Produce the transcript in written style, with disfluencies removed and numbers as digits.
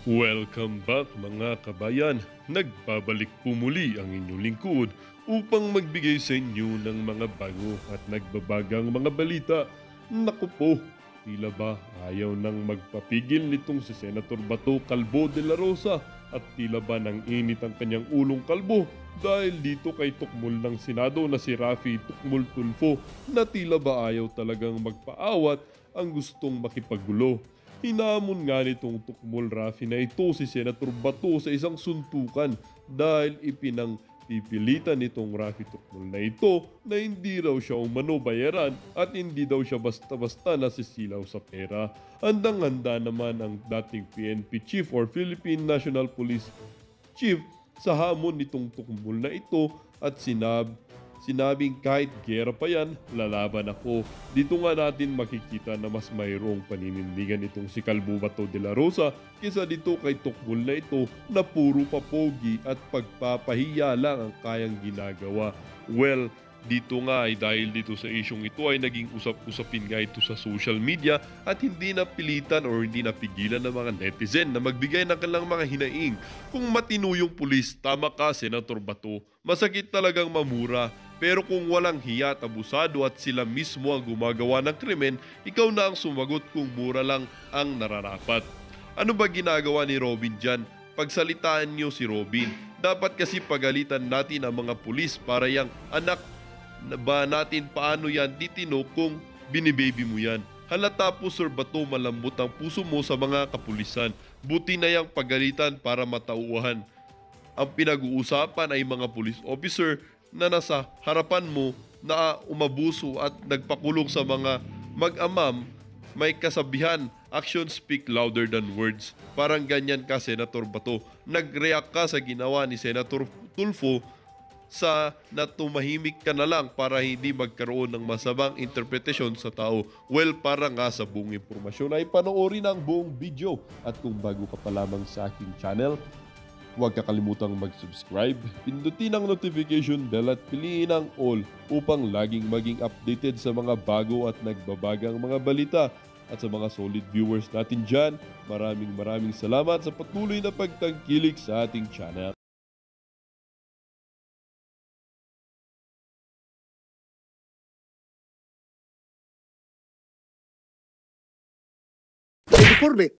Welcome back mga kabayan. Nagbabalik po muli ang inyong lingkod upang magbigay sa inyo ng mga bago at nagbabagang mga balita. Naku po, tila ba ayaw nang magpapigil nitong si Senator Bato Calvo de la Rosa at tila ba nang init ang kanyang ulong kalbo dahil dito kay tukmol ng Senado na si Raffy Tukmol Tulfo na tila ba ayaw talagang magpaawat ang gustong makipaggulo. Hinamon nga nitong Tukmol Rafi na ito si Senator Bato sa isang suntukan dahil ipinangpipilitan nitong Rafi Tukmol na ito na hindi raw siya umano bayaran at hindi daw siya basta-basta nasisilaw sa pera. Handang-handa naman ang dating PNP Chief or Philippine National Police Chief sa hamon nitong Tukmol na ito at sinabing kahit gera pa yan, lalaban ako. Dito nga natin makikita na mas mayroong paninindigan itong si Calvo Bato de la Rosa kaysa dito kay Tukmol na ito na puro papogi at pagpapahiya lang ang kayang ginagawa. Well, dito nga ay dahil dito sa isyong ito ay naging usap-usapin nga ito sa social media at hindi napilitan o hindi napigilan ng mga netizen na magbigay ng kanilang mga hinaing. Kung matino yung pulis, tama ka Senator Bato, masakit talagang mamura. Pero kung walang hiya at abusado at sila mismo ang gumagawa ng krimen, ikaw na ang sumagot kung mura lang ang nararapat. Ano ba ginagawa ni Robin dyan? Pagsalitaan niyo si Robin. Dapat kasi pagalitan natin ang mga pulis para yang anak na ba natin paano yan titino kung binibaby mo yan. Halata po Sir Bato malambot ang puso mo sa mga kapulisan. Buti na yang pagalitan para matauhan. Ang pinag-uusapan ay mga police officer na nasa harapan mo na umabuso at nagpakulong sa mga mag-amam. May kasabihan, actions speak louder than words. Parang ganyan ka Senator Bato. Nag-react ka sa ginawa ni Senator Tulfo sa natumahimik ka na lang para hindi magkaroon ng masamang interpretasyon sa tao. Well, para nga sa buong impormasyon ay panoorin ang buong video. At kung bago ka pa lamang sa aking channel, huwag kakalimutang mag-subscribe, pindutin ang notification bell at piliin ang all upang laging maging updated sa mga bago at nagbabagang mga balita. At sa mga solid viewers natin dyan, maraming salamat sa patuloy na pagtangkilik sa ating channel. Uniforme